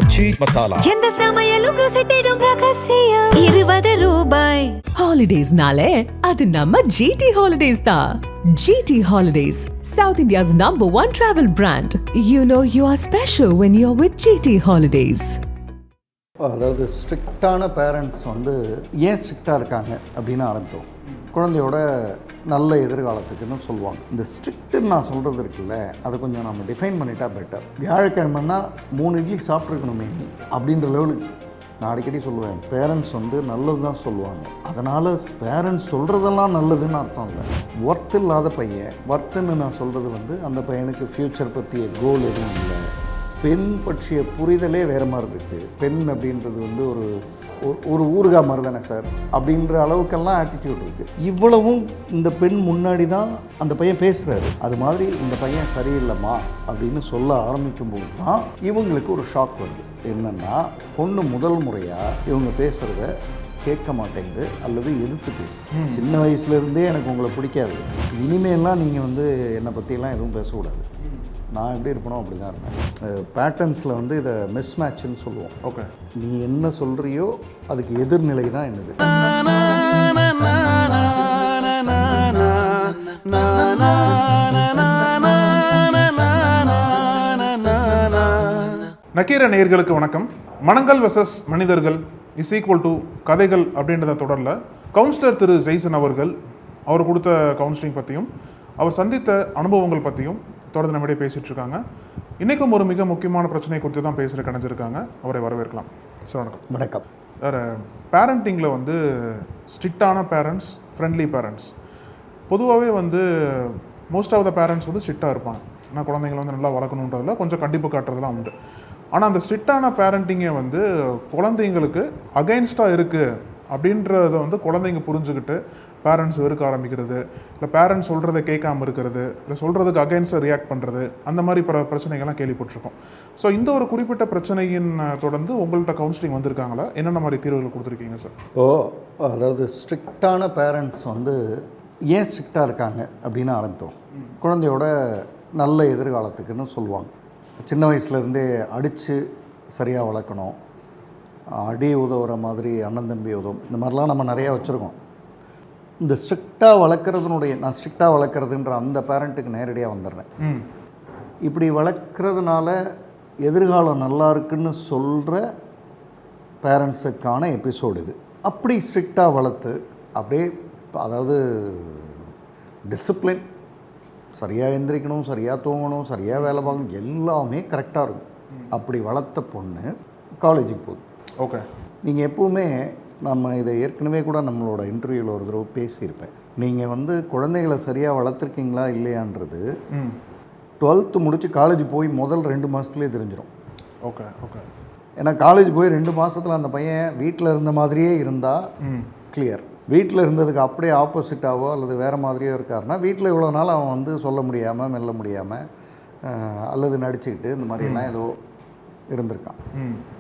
ஆச்சி மசாலா. எந்த சமையலும் ருசி தேடும் ரகசியம் 20 ரூபாய். ஹாலிடேஸ்னாலே அது நம்ம GT ஹாலிடேஸ் தான். GT holidays, South India's #1 travel brand. You know you are special when you're with GT holidays. அதாவது ஸ்ட்ரிக்டான பேரண்ட்ஸ் வந்து ஏன் ஸ்ட்ரிக்டாக இருக்காங்க அப்படின்னு ஆரம்பிப்போம். குழந்தையோட நல்ல எதிர்காலத்துக்குன்னு சொல்லுவாங்க. இந்த ஸ்ட்ரிக்ட்டுன்னு நான் சொல்கிறது இருக்குல்ல, அதை கொஞ்சம் நம்ம டிஃபைன் பண்ணிட்டா பெட்டர். வியாழக்கிழமைன்னா 3 இட்லி சாப்பிட்ருக்கணுமே நீ அப்படின்ற லெவலுக்கு நான் அடிக்கடி சொல்லுவேன். பேரண்ட்ஸ் வந்து நல்லது தான் சொல்லுவாங்க. அதனால் பேரண்ட்ஸ் சொல்கிறதெல்லாம் நல்லதுன்னு அர்த்தம் இல்லை. ஒர்த் இல்லாத பையன், ஒர்த்துன்னு நான் சொல்கிறது வந்து அந்த பையனுக்கு ஃப்யூச்சர் பற்றிய கோல் எதுவும் இல்லை. பெண் பற்றிய புரிதலே வேறு மாதிரி இருக்குது. பெண் அப்படின்றது வந்து ஒரு ஊறுகாய் மாதிரி தானே சார் அப்படின்ற அளவுக்கெல்லாம் ஆட்டிடியூட் இருக்குது. இவ்வளவும் இந்த பெண் முன்னாடி தான் அந்த பையன் பேசுகிறாரு. அது மாதிரி இந்த பையன் சரியில்லைம்மா அப்படின்னு சொல்ல ஆரம்பிக்கும்போது தான் இவங்களுக்கு ஒரு ஷாக் வருது. என்னென்னா, பொண்ணு முதல் முறையாக இவங்க பேசுகிறத கேட்க மாட்டேங்குது அல்லது எதிர்த்து பேசு. சின்ன வயசுலேருந்தே எனக்கு உங்களை பிடிக்காது, இனிமேலாம் நீங்கள் வந்து என்னை பற்றியெல்லாம் எதுவும் பேசக்கூடாது, நான் எப்படி இருப்பனோ அப்படி தான் இருப்பேன். பேட்டர்ன்ஸில் வந்து இதை மிஸ் மேட்ச்னு சொல்லுவோம். ஓகே, நீ என்ன சொல்கிறியோ அதுக்கு எதிர்நிலை தான் என்னது. நக்கீர நேயர்களுக்கு வணக்கம். மனங்கள் வெர்சஸ் மனிதர்கள் இஸ் ஈக்குவல் டு கதைகள் அப்படின்றத தொடரில் கவுன்சிலர் திரு ஜெய்சன் அவர்கள் அவர் கொடுத்த கவுன்சிலிங் பற்றியும் அவர் சந்தித்த அனுபவங்கள் பற்றியும் தொடர்ந்து நம்மிடையே பேசிகிட்டு இருக்காங்க. இன்றைக்கும் ஒரு மிக முக்கியமான பிரச்சனை குறித்து தான் பேசுகிற கணிஞ்சிருக்காங்க. அவரை வரவேற்கலாம் சார். வணக்கம். வணக்கம். வேறு பேரண்டிங்கில் வந்து ஸ்ட்ரிக்டான பேரண்ட்ஸ், ஃப்ரெண்ட்லி பேரண்ட்ஸ், பொதுவாகவே வந்து மோஸ்ட் ஆஃப் த பேரண்ட்ஸ் வந்து ஸ்ட்ரிக்டாக இருப்பாங்க. ஆனால் குழந்தைங்களை வந்து நல்லா வளர்க்கணுன்றதுல கொஞ்சம் கண்டிப்பு காட்டுறதுலாம் உண்டு. ஆனால் அந்த ஸ்ட்ரிக்டான பேரண்டிங்கை வந்து குழந்தைங்களுக்கு அகைன்ஸ்டாக இருக்குது அப்படின்றத வந்து குழந்தைங்க புரிஞ்சுக்கிட்டு பேரண்ட்ஸ் வெறுக்க ஆரம்பிக்கிறது, இல்லை பேரண்ட்ஸ் சொல்கிறத கேட்காமல் இருக்கிறது, இல்லை சொல்கிறதுக்கு அகைன்ஸ்டாக ரியாக்ட் பண்ணுறது, அந்த மாதிரி பிரச்சனைகள்லாம் கேள்விப்பட்டிருக்கோம். ஸோ இந்த ஒரு குறிப்பிட்ட பிரச்சனையின் தொடர்ந்து உங்கள்கிட்ட கவுன்சிலிங் வந்திருக்காங்களா? என்னென்ன மாதிரி தீர்வுகள் கொடுத்துருக்கீங்க சார்? அதாவது ஸ்ட்ரிக்டான பேரண்ட்ஸ் வந்து ஏன் ஸ்ட்ரிக்டாக இருக்காங்க அப்படின்னு ஆரம்பிப்போம். குழந்தையோட நல்ல எதிர்காலத்துக்குன்னு சொல்லுவாங்க. சின்ன வயசுலேருந்தே அடித்து சரியாக வளர்க்கணும், அடி உதவுற மாதிரி அண்ணன் தம்பி உதவும், இந்த மாதிரிலாம் நம்ம நிறையா வச்சுருக்கோம். இந்த ஸ்ட்ரிக்டாக வளர்க்குறதுனுடைய, நான் ஸ்ட்ரிக்டாக வளர்க்குறதுன்ற அந்த பேரண்ட்டுக்கு நேரடியாக வந்துடுறேன். இப்படி வளர்க்குறதுனால எதிர்காலம் நல்லா இருக்குன்னு சொல்கிற பேரண்ட்ஸுக்கான எபிசோடு இது. அப்படி ஸ்ட்ரிக்டாக வளர்த்து அப்படியே, அதாவது டிசிப்ளின், சரியாக எந்திரிக்கணும், சரியாக தூங்கணும், சரியாக வேலை பார்க்கணும், எல்லாமே கரெக்டாக இருக்கும். அப்படி வளர்த்த பொண்ணு காலேஜுக்கு போகுது. ஓகே, நீங்கள் எப்போவுமே நம்ம இதை ஏற்கனவே கூட நம்மளோட இன்டர்வியூவில் ஒரு தடவை பேசியிருப்பேன். நீங்கள் வந்து குழந்தைகளை சரியாக வளர்த்துருக்கீங்களா இல்லையான்றது 12th முடித்து காலேஜ் போய் முதல் 2 மாதத்துலேயே தெரிஞ்சிடும். Okay okay. ஏன்னா காலேஜ் போய் 2 மாதத்தில் அந்த பையன் வீட்டில் இருந்த மாதிரியே இருந்தால் கிளியர். வீட்டில் இருந்ததுக்கு அப்படியே ஆப்போசிட்டாவோ அல்லது வேறு மாதிரியோ இருக்காருன்னா, வீட்டில் இவ்வளோ நாள் அவன் வந்து சொல்ல முடியாமல் மெல்ல முடியாமல் அல்லது நடிச்சுக்கிட்டு இந்த மாதிரியெல்லாம் ஏதோ இருந்திருக்கான்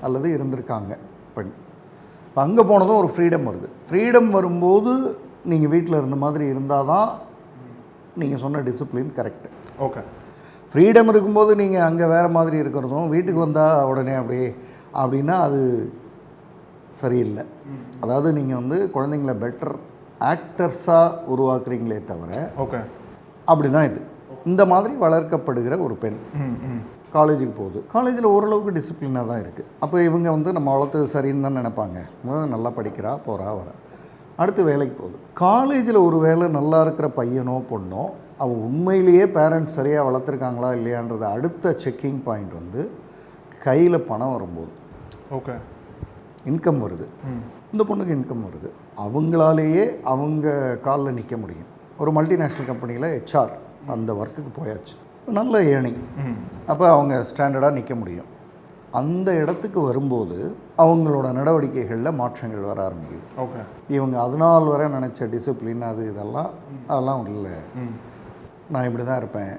அல்லது இருந்திருக்காங்க பெண். இப்போ அங்கே போனதும் ஒரு ஃப்ரீடம் வருது. ஃப்ரீடம் வரும்போது நீங்கள் வீட்டில் இருந்த மாதிரி இருந்தால் தான் நீங்கள் சொன்ன டிசிப்ளின் கரெக்டு. ஓகே. ஃப்ரீடம் இருக்கும்போது நீங்கள் அங்கே வேறு மாதிரி இருக்கிறதும், வீட்டுக்கு வந்தால் உடனே அப்படின்னா அது சரியில்லை. அதாவது நீங்கள் வந்து குழந்தைங்கள பெட்டர் ஆக்டர்ஸாக உருவாக்குறீங்களே தவிர, ஓகே, அப்படி தான் இது. இந்த மாதிரி வளர்க்கப்படுகிற ஒரு பெண் காலேஜுக்கு போகுது. காலேஜில் ஓரளவுக்கு டிசிப்ளினாக தான் இருக்குது. அப்போ இவங்க வந்து நம்ம வளர்த்தது சரின்னு தான் நினைப்பாங்க. நல்லா படிக்கிறா, போகிறா, வர, அடுத்து வேலைக்கு போகுது. காலேஜில் ஒரு வேளை நல்லா இருக்கிற பையனோ பொண்ணோ அவங்க உண்மையிலேயே பேரண்ட்ஸ் சரியாக வளர்த்துருக்காங்களா இல்லையான்றது அடுத்த செக்கிங் பாயிண்ட் வந்து கையில் பணம் வரும்போது. ஓகே, இன்கம் வருது, இந்த பொண்ணுக்கு இன்கம் வருது, அவங்களாலேயே அவங்க காலில் நிற்க முடியும். ஒரு மல்டிநேஷ்னல் கம்பெனியில் HR அந்த ஒர்க்குக்கு போயாச்சு, நல்ல ஏர்னிங், அப்போ அவங்க ஸ்டாண்டர்டாக நிற்க முடியும். அந்த இடத்துக்கு வரும்போது அவங்களோட நடவடிக்கைகளில் மாற்றங்கள் வர ஆரம்பிக்குது. ஓகே, இவங்க அதனால் வர நினச்ச டிசிப்ளின் அதெல்லாம் இல்லை, நான் இப்படி தான் இருப்பேன்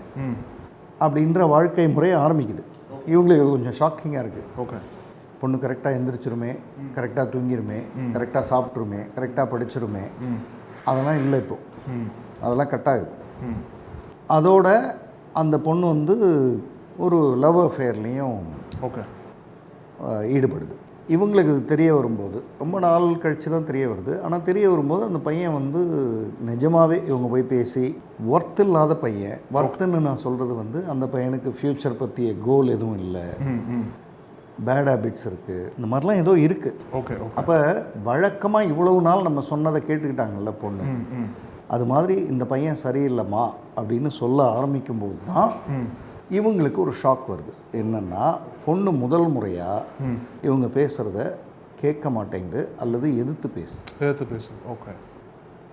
அப்படின்ற வாழ்க்கை முறை ஆரம்பிக்குது. இவங்களுக்கு கொஞ்சம் ஷாக்கிங்காக இருக்குது. ஓகே, பொண்ணு கரெக்டாக எந்திரிச்சிருமே, கரெக்டாக தூங்கிருமே, கரெக்டாக சாப்பிட்ருமே, கரெக்டாக படிச்சிருமே, அதெல்லாம் இல்லை. இப்போது அதெல்லாம் கட் ஆகுது. அதோட அந்த பொண்ணு வந்து ஒரு லவ் அஃபேர்லேயும் ஈடுபடுது. இவங்களுக்கு இது தெரிய வரும்போது ரொம்ப நாள் கழித்து தான் தெரிய வருது. ஆனால் தெரிய வரும்போது அந்த பையன் வந்து நிஜமாகவே இவங்க போய் பேசி ஒர்த் இல்லாத பையன். ஒர்த்துன்னு நான் சொல்கிறது வந்து அந்த பையனுக்கு ஃப்யூச்சர் பற்றிய கோல் எதுவும் இல்லை, பேட் ஹேபிட்ஸ் இருக்குது, இந்த மாதிரிலாம் ஏதோ இருக்குது. ஓகே. அப்போ வழக்கமாக இவ்வளவு நாள் நம்ம சொன்னதை கேட்டுக்கிட்டாங்கல்ல பொண்ணு, அது மாதிரி இந்த பையன் சரியில்லைம்மா அப்படின்னு சொல்ல ஆரம்பிக்கும்போது தான் இவங்களுக்கு ஒரு ஷாக் வருது. என்னென்னா பொண்ணு முதல் முறையாக இவங்க பேசுகிறத கேட்க மாட்டேங்குது அல்லது எதிர்த்து பேசு. ஓகே.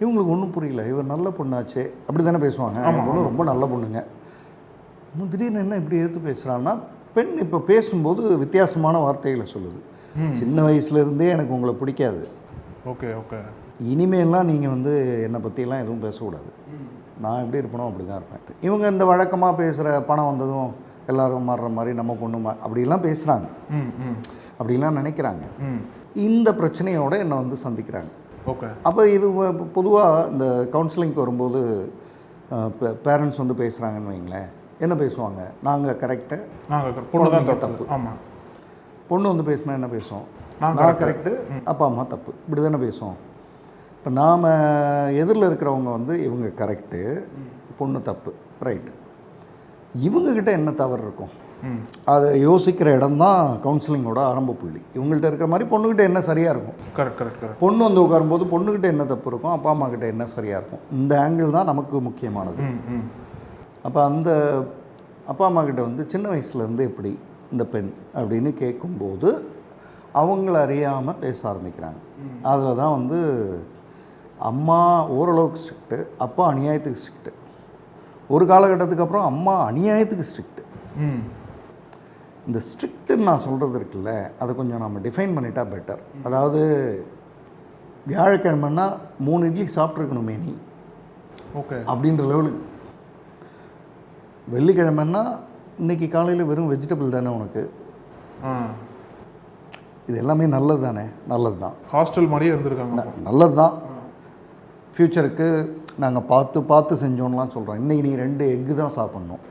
இவங்களுக்கு ஒன்றும் புரியல. இவர் நல்ல பொண்ணாச்சே அப்படி தானே பேசுவாங்க. பொண்ணு ரொம்ப நல்ல பொண்ணுங்க. இன்னும் திடீர்னு என்ன இப்படி எதிர்த்து பேசுகிறான்னா, பெண் இப்போ பேசும்போது வித்தியாசமான வார்த்தைகளை சொல்லுது. சின்ன வயசுலேருந்தே எனக்கு உங்களை பிடிக்காது. ஓகே. இனிமேலாம் நீங்கள் வந்து என்னை பற்றியெல்லாம் எதுவும் பேசக்கூடாது. நான் எப்படி இருப்பனோ அப்படி தான் இருப்பேன். இவங்க இந்த வழக்கமாக பேசுகிற பணம் வந்ததும் எல்லாரும் மாறுற மாதிரி நம்ம பொண்ணு அப்படிலாம் பேசுகிறாங்க, அப்படிலாம் நினைக்கிறாங்க. இந்த பிரச்சனையோடு என்னை வந்து சந்திக்கிறாங்க. ஓகே. அப்போ இது பொதுவாக இந்த கவுன்சிலிங்க்கு வரும்போது பேரண்ட்ஸ் வந்து பேசுகிறாங்கன்னு வைங்களேன், என்ன பேசுவாங்க? நாங்கள் கரெக்டு, பொண்ணு தப்பு. ஆமாம். பொண்ணு வந்து பேசுனா என்ன பேசுவோம்? நான் கரெக்டு, அப்பா அம்மா தப்பு, இப்படி தானே பேசுவோம். இப்போ நாம் எதிரில் இருக்கிறவங்க வந்து இவங்க கரெக்டு, பொண்ணு தப்பு, ரைட்டு. இவங்கக்கிட்ட என்ன தவறு இருக்கும்? அதை யோசிக்கிற இடம் தான் கவுன்சிலிங்கோட ஆரம்ப புள்ளி. இவங்கள்ட்ட இருக்கிற மாதிரி பொண்ணுக்கிட்ட என்ன சரியாக இருக்கும்? கரெக்ட். பொண்ணு வந்து உட்காரும்போது பொண்ணுக்கிட்ட என்ன தப்பு இருக்கும், அப்பா அம்மா கிட்ட என்ன சரியாக இருக்கும்? இந்த ஆங்கிள் தான் நமக்கு முக்கியமானது. அப்போ அந்த அப்பா அம்மா கிட்ட வந்து சின்ன வயசுலேருந்து எப்படி இந்த பெண் அப்படின்னு கேட்கும்போது அவங்கள அறியாமல் பேச ஆரம்பிக்கிறாங்க. அதில் தான் வந்து அம்மா ஓரளவுக்கு ஸ்ட்ரிக்ட்டு, அப்பா அநியாயத்துக்கு ஸ்ட்ரிக்ட்டு. ஒரு காலகட்டத்துக்கு அப்புறம் அம்மா அநியாயத்துக்கு ஸ்ட்ரிக்ட்டு. இந்த ஸ்ட்ரிக்ட்டுன்னு நான் சொல்கிறது இருக்குல்ல, அதை கொஞ்சம் நம்ம டிஃபைன் பண்ணிட்டா பெட்டர். அதாவது வியாழக்கிழமைன்னா 3 இட்லி சாப்பிட்ருக்கணுமே நீ, ஓகே அப்படின்ற லெவலுக்கு. வெள்ளிக்கிழமைன்னா இன்றைக்கி காலையில் வெறும் வெஜிடபிள் தானே உனக்கு, இது எல்லாமே நல்லது தானே? நல்லது தான். ஹாஸ்டல் மாதிரியே இருந்திருக்காங்க. நல்லது தான். ஃப்யூச்சருக்கு நாங்கள் பார்த்து செஞ்சோன்னெலாம் சொல்கிறோம். இன்றைக்கி நீ 2 எக்கு தான் சாப்பிட்ணும்,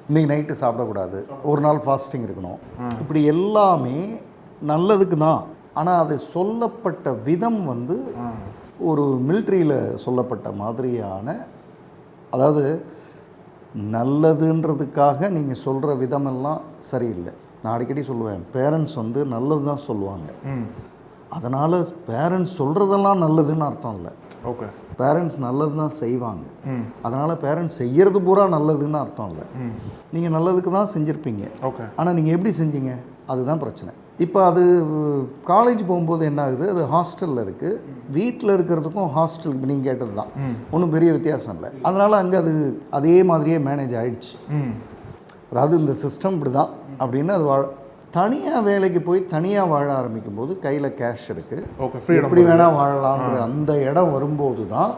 இன்றைக்கி நைட்டு சாப்பிடக்கூடாது, ஒரு நாள் ஃபாஸ்டிங் இருக்கணும், இப்படி எல்லாமே நல்லதுக்கு தான். ஆனால் அது சொல்லப்பட்ட விதம் வந்து ஒரு மிலிட்ரியில் சொல்லப்பட்ட மாதிரியான, அதாவது நல்லதுன்றதுக்காக நீங்கள் சொல்கிற விதமெல்லாம் சரியில்லை. நான் அடிக்கடி சொல்லுவேன், பேரண்ட்ஸ் வந்து நல்லது தான் சொல்லுவாங்க, அதனால் பேரண்ட்ஸ் சொல்கிறதெல்லாம் நல்லதுன்னு அர்த்தம் இல்லை. ஓகே. பேரண்ட்ஸ் நல்லது தான் செய்வாங்க, அதனால் பேரண்ட்ஸ் செய்கிறது பூரா நல்லதுன்னு அர்த்தம் இல்லை. நீங்கள் நல்லதுக்கு தான் செஞ்சுருப்பீங்க, ஓகே, ஆனால் நீங்கள் எப்படி செஞ்சீங்க அதுதான் பிரச்சனை. இப்போ அது காலேஜ் போகும்போது என்ன ஆகுது, அது ஹாஸ்டலில் இருக்குது. வீட்டில் இருக்கிறதுக்கும் ஹாஸ்டலுக்கு நீங்கள் கேட்டது தான், ஒன்றும் பெரிய வித்தியாசம் இல்லை. அதனால் அங்கே அது அதே மாதிரியே மேனேஜ் ஆகிடுச்சு. அதாவது இந்த சிஸ்டம் இப்படி தான் அப்படின்னு அது தனியாக வேலைக்கு போய் தனியாக வாழ ஆரம்பிக்கும் போது கையில் கேஷ் இருக்குது, எப்படி வேணால் வாழலான்ற அந்த இடம் வரும்போது தான்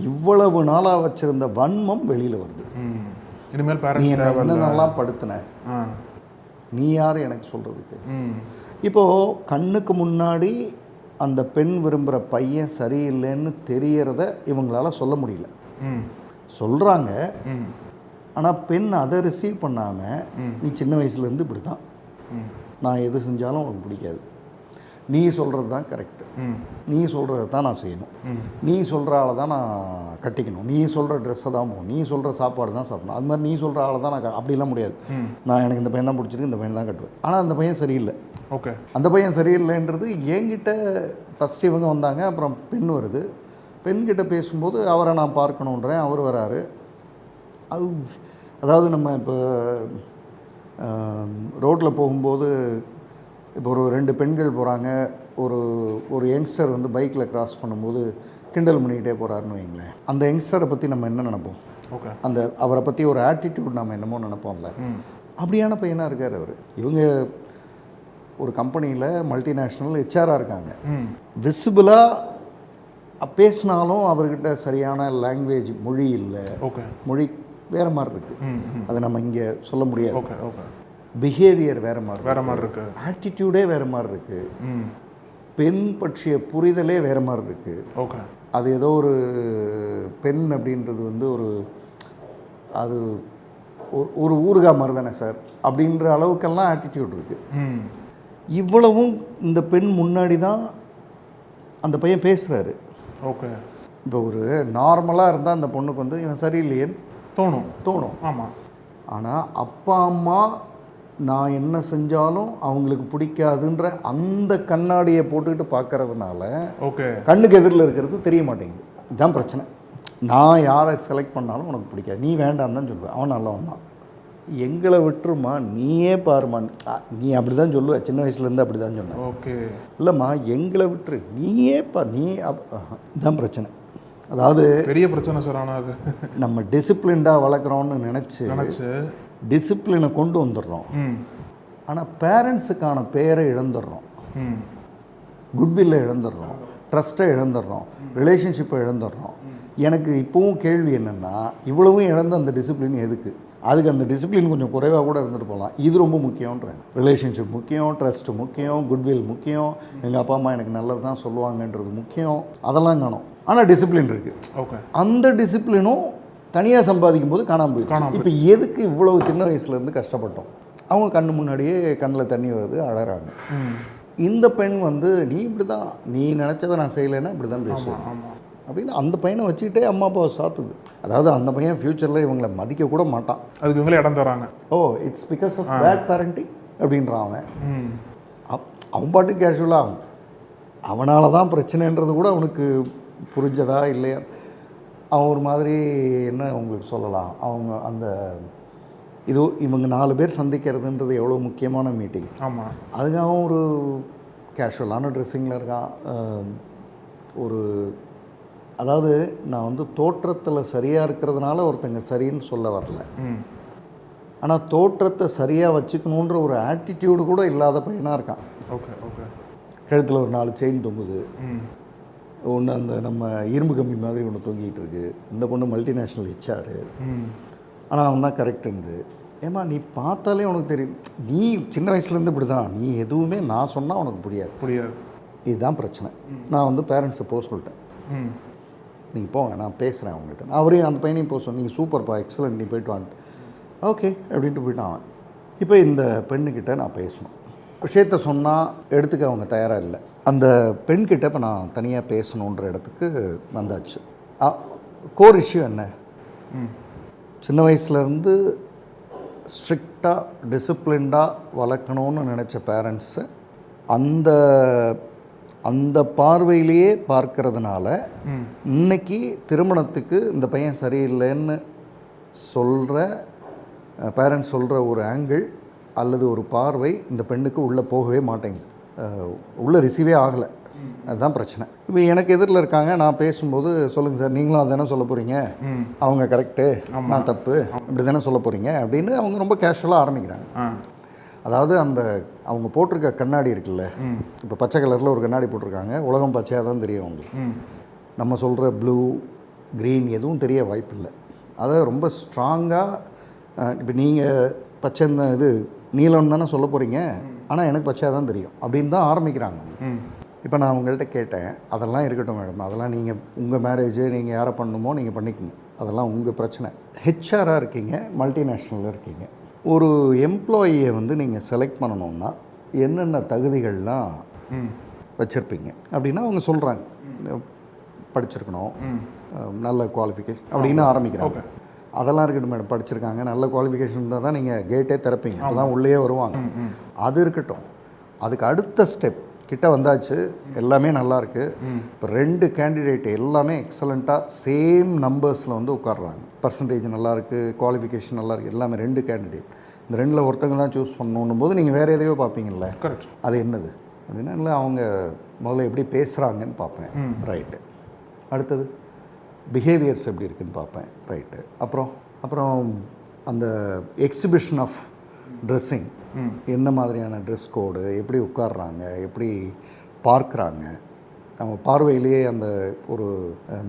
இவ்வளவு நாளாக வச்சுருந்த வன்மம் வெளியில் வருது. இனிமேல் நீ என்னென்னலாம் படுத்தின, நீ யார் எனக்கு சொல்கிறதுக்கு? இப்போது கண்ணுக்கு முன்னாடி அந்த பெண் விரும்புகிற பையன் சரியில்லைன்னு தெரியறத இவங்களால சொல்ல முடியல. சொல்கிறாங்க, ஆனால் பெண் அதை ரிசீவ் பண்ணாமல் நீ சின்ன வயசுலேருந்து இப்படி தான், நான் எது செஞ்சாலும் உனக்கு பிடிக்காது, நீ சொல்கிறது தான் கரெக்டு, நீ சொல்கிறத தான் நான் செய்யணும், நீ சொல்கிற ஆளை தான் நான் கட்டிக்கணும், நீ சொல்கிற ட்ரெஸ்ஸை தான் போகணும், நீ சொல்கிற சாப்பாடு தான் சாப்பிடணும், அது மாதிரி நீ சொல்கிற ஆளை தான் நான் அப்படிலாம் முடியாது, நான் எனக்கு இந்த பையன் தான் பிடிச்சிருக்கு, இந்த பையன் தான் கட்டுவேன். ஆனால் அந்த பையன் சரியில்லை. ஓகே, அந்த பையன் சரியில்லைன்றது என்கிட்ட ஃபஸ்ட்டு இவங்க வந்தாங்க, அப்புறம் பெண் வருது. பெண்கிட்ட பேசும்போது அவரை நான் பார்க்கணுன்றேன், அவர் வராரு. அதாவது நம்ம இப்போ ரோட்டில் போகும்போது இப்போ ஒரு 2 பெண்கள் போகிறாங்க, ஒரு யங்ஸ்டர் வந்து பைக்கில் கிராஸ் பண்ணும்போது கிண்டல் பண்ணிக்கிட்டே போகிறாருன்னு வைங்களேன், அந்த யங்ஸ்டரை பற்றி நம்ம என்ன நினைப்போம்? ஓகே, அவரை பற்றி ஒரு ஆட்டிடியூட் நம்ம என்னமோ நினைப்போம்ல, அப்படியான பையனாக இருக்கார் அவர். இவங்க ஒரு கம்பெனியில் மல்டிநேஷ்னல் ஹெச்ஆராக இருக்காங்க. விசிபிளாக பேசினாலும் அவர்கிட்ட சரியான லாங்குவேஜ் மொழி இல்லை, மொழி வேறு மாதிரி இருக்குது, அதை நம்ம இங்கே சொல்ல முடியாது. பிஹேவியர் வேறு மாதிரி இருக்குது, ஆட்டிடியூடே வேறு மாதிரி இருக்குது, பெண் பற்றிய புரிதலே வேறு மாதிரி இருக்குது. ஓகே, அது ஏதோ ஒரு பெண் அப்படின்றது வந்து அது ஒரு ஊறுகாய் மாதிரி தானே சார் அப்படின்ற அளவுக்கெல்லாம் ஆட்டிடியூட் இருக்குது. ம். இவ்வளவும் இந்த பெண் முன்னாடி தான் அந்த பையன் பேசுகிறாரு. ஓகே. இப்போ ஒரு நார்மலாக இருந்தால் அந்த பொண்ணுக்கு வந்து இவன் சரியில்லையேன்னு தோணும். ஆமாம். ஆனால் அப்பா அம்மா நான் என்ன செஞ்சாலும் அவங்களுக்கு பிடிக்காதுன்ற அந்த கண்ணாடியை போட்டுக்கிட்டு பார்க்கறதுனால ஓகே, கண்ணுக்கு எதிரில் இருக்கிறது தெரிய மாட்டேங்குது. இதுதான் பிரச்சனை. நான் யாரை செலக்ட் பண்ணாலும் உனக்கு பிடிக்காது, நீ வேண்டாம் தான் சொல்லுவேன். அவன் நல்லவன் தான். எங்களை விட்டுருமா, நீயே பாருமா. நீ அப்படி தான் சொல்லுவ, சின்ன வயசுலேருந்து அப்படி தான் சொன்னேன். ஓகே. இல்லைம்மா எங்களை விட்டுரு, நீயே இதுதான் பிரச்சனை. அதாவது பெரிய பிரச்சனை சார். ஆனால் அது நம்ம டிசிப்ளின்டாக வளர்க்குறோன்னு நினச்சி டிசிப்ளினை கொண்டு வந்துடுறோம். ஆனால் பேரண்ட்ஸுக்கான பேரை இழந்துடுறோம், குட்வில்லை இழந்துடுறோம், ட்ரஸ்ட்டை இழந்துடுறோம், ரிலேஷன்ஷிப்பை இழந்துடுறோம். எனக்கு இப்போவும் கேள்வி என்னென்னா, இவ்வளவும் இழந்த அந்த டிசிப்ளின் எதுக்கு? அதுக்கு அந்த டிசிப்ளின் கொஞ்சம் குறைவாக கூட இருந்துட்டு போகலாம். இது ரொம்ப முக்கியன்றேன். ரிலேஷன்ஷிப் முக்கியம், ட்ரஸ்ட்டு முக்கியம், குட்வில் முக்கியம், எங்கள் அப்பா அம்மா எனக்கு நல்லது தான் சொல்லுவாங்கன்றது முக்கியம், அதெல்லாம் காணும். ஆனால் டிசிப்ளின் இருக்குது. ஓகே. அந்த டிசிப்ளினும் தனியாக சம்பாதிக்கும் போது காணாமல் போயிடுச்சு. இப்போ எதுக்கு இவ்வளவு சின்ன வயசுலேருந்து கஷ்டப்பட்டோம்? அவங்க கண்ணு முன்னாடியே கண்ணில் தண்ணி வருது, அழறாங்க. இந்த பெண் வந்து நீ இப்படி தான், நீ நினச்சதை நான் செய்யலைன்னா இப்படி தான் பேசுவேன் அப்படின்னு அந்த பையனை வச்சுக்கிட்டே அம்மா அப்பாவை சாத்துது. அதாவது அந்த பையன் ஃப்யூச்சரில் இவங்களை மதிக்க கூட மாட்டான். அதுக்கு இவங்களே இடம் தராங்க. Oh it's because of bad parenting அப்படின்றான் அவன். அவன் பாட்டு கேஷுவலாக அவனால தான் பிரச்சனைன்றது கூட அவனுக்கு புரிஞ்சதா இல்லையா? அவன் ஒரு மாதிரி என்ன உங்களுக்கு சொல்லலாம், அவங்க அந்த இது இவங்க 4 பேர் சந்திக்கிறதுன்றது எவ்வளோ முக்கியமான மீட்டிங். ஆமாம். அதுக்கு அவன் ஒரு கேஷுவலான ட்ரெஸ்ஸிங்கில் இருக்கான். ஒரு அதாவது நான் வந்து தோற்றத்தில் சரியாக இருக்கிறதுனால ஒருத்தங்க சரின்னு சொல்ல வரல, ஆனால் தோற்றத்தை சரியாக வச்சுக்கணுன்ற ஒரு ஆட்டிடியூடு கூட இல்லாத பையனாக இருக்கான். ஓகே. ஓகே. கழுத்தில் ஒரு 4 செயின் தொங்குது, ஒன்று அந்த நம்ம இரும்பு கம்பி மாதிரி ஒன்று தொங்கிட்டு இருக்கு. இந்த பொண்ணு மல்டிநேஷ்னல் ஹெச்ஆர், ஆனால் அவன் தான் கரெக்டுந்து. ஏம்மா நீ பார்த்தாலே உனக்கு தெரியும், நீ சின்ன வயசுலேருந்து இப்படி தான், நீ எதுவுமே நான் சொன்னால் உனக்கு புரியாது. இதுதான் பிரச்சனை. நான் வந்து பேரண்ட்ஸை போக சொல்லிட்டேன், நீங்கள் போங்க நான் பேசுகிறேன் அவங்கள்ட்ட. அவரையும் அந்த பையனையும் போக சொன்னேன், நீங்கள் சூப்பர்ப்பா எக்ஸலண்ட், நீ போய்ட்டு வான்ட்டு ஓகே அப்படின்ட்டு போயிட்டான். இப்போ இந்த பெண்ணுக்கிட்ட நான் பேசணும், விஷயத்த சொன்னால் எடுத்துக்க அவங்க தயாராக இல்லை. அந்த பெண்கிட்ட இப்போ நான் தனியாக பேசணுன்ற இடத்துக்கு வந்தாச்சு. கோர் இஷ்யூ என்ன, சின்ன வயசுலேருந்து ஸ்ட்ரிக்டாக டிசிப்ளின்டாக வளர்க்கணும்னு நினச்ச பேரண்ட்ஸு அந்த பார்வையிலேயே பார்க்கறதுனால இன்னைக்கு திருமணத்துக்கு இந்த பையன் சரியில்லைன்னு சொல்கிற பேரண்ட்ஸ் சொல்கிற ஒரு ஆங்கிள் அல்லது ஒரு பார்வை இந்த பெண்ணுக்கு உள்ளே போகவே மாட்டேங்குது, உள்ளே ரிசீவே ஆகலை. அதுதான் பிரச்சனை. இப்போ எனக்கு எதிரில் இருக்காங்க, நான் பேசும்போது சொல்லுங்கள் சார் நீங்களும் அதை தானே சொல்ல போகிறீங்க, அவங்க கரெக்டு நான் தப்பு இப்படி தானே சொல்ல போகிறீங்க அப்படின்னு அவங்க ரொம்ப கேஷுவலாக ஆரம்பிக்கிறாங்க. அதாவது அந்த அவங்க போட்டிருக்க கண்ணாடி இருக்குல்ல, இப்போ பச்சை கலரில் ஒரு கண்ணாடி போட்டிருக்காங்க, உலகம் பச்சையாக தான் தெரியும் அவங்களுக்கு. நம்ம சொல்கிற ப்ளூ க்ரீன் எதுவும் தெரிய வாய்ப்பு இல்லை. அதை ரொம்ப ஸ்ட்ராங்காக இப்போ நீங்கள் பச்சை இது நீலம்னு தானே சொல்ல போகிறீங்க, ஆனால் எனக்கு பச்சையாக தான் தெரியும் அப்படின்னு தான் ஆரம்பிக்கிறாங்க. இப்போ நான் அவங்கள்ட்ட கேட்டேன், அதெல்லாம் இருக்கட்டும் மேடம், அதெல்லாம் நீங்கள் உங்கள் மேரேஜு நீங்கள் யாரை பண்ணணுமோ நீங்கள் பண்ணிக்கணும், அதெல்லாம் உங்கள் பிரச்சனை. ஹெச்ஆராக இருக்கீங்க, மல்டிநேஷ்னலில் இருக்கீங்க, ஒரு எம்ப்ளாயியை வந்து நீங்கள் செலக்ட் பண்ணணுன்னா என்னென்ன தகுதிகள்லாம் வச்சுருப்பீங்க அப்படின்னா அவங்க சொல்கிறாங்க, படிச்சிருக்கணும், நல்ல குவாலிஃபிகேஷன் அப்படின்னு ஆரம்பிக்கிறாங்க. அதெல்லாம் இருக்கட்டும் மேடம், படிச்சிருக்காங்க, நல்ல குவாலிஃபிகேஷன் இருந்தால் தான் நீங்கள் கேட்டே திறப்பீங்க, அப்போ தான் உள்ளே வருவாங்க. அது இருக்கட்டும். அதுக்கு அடுத்த ஸ்டெப் கிட்ட வந்தாச்சு, எல்லாமே நல்லாயிருக்கு. இப்போ 2 கேண்டிடேட் எல்லாமே எக்ஸலண்ட்டாக சேம் நம்பர்ஸில் வந்து உட்காடுறாங்க, பர்சன்டேஜ் நல்லாயிருக்கு, குவாலிஃபிகேஷன் நல்லாயிருக்கு, எல்லாமே 2 கேண்டிடேட். இந்த 2ல் ஒருத்தங்க தான் சூஸ் பண்ணணும் போது நீங்கள் வேறு எதையோ பார்ப்பீங்கள்ல, அது என்னது அப்படின்னா இல்லை அவங்க முதல்ல எப்படி பேசுகிறாங்கன்னு பார்ப்பேன், ரைட்டு. அடுத்தது பிஹேவியர்ஸ் எப்படி இருக்குன்னு பார்ப்பேன், ரைட்டு. அப்புறம் அந்த எக்ஸிபிஷன் ஆஃப் ட்ரெஸ்ஸிங், என்ன மாதிரியான ட்ரெஸ் கோடு, எப்படி உட்கார்றாங்க, எப்படி பார்க்குறாங்க, அவங்க பார்வையிலேயே அந்த ஒரு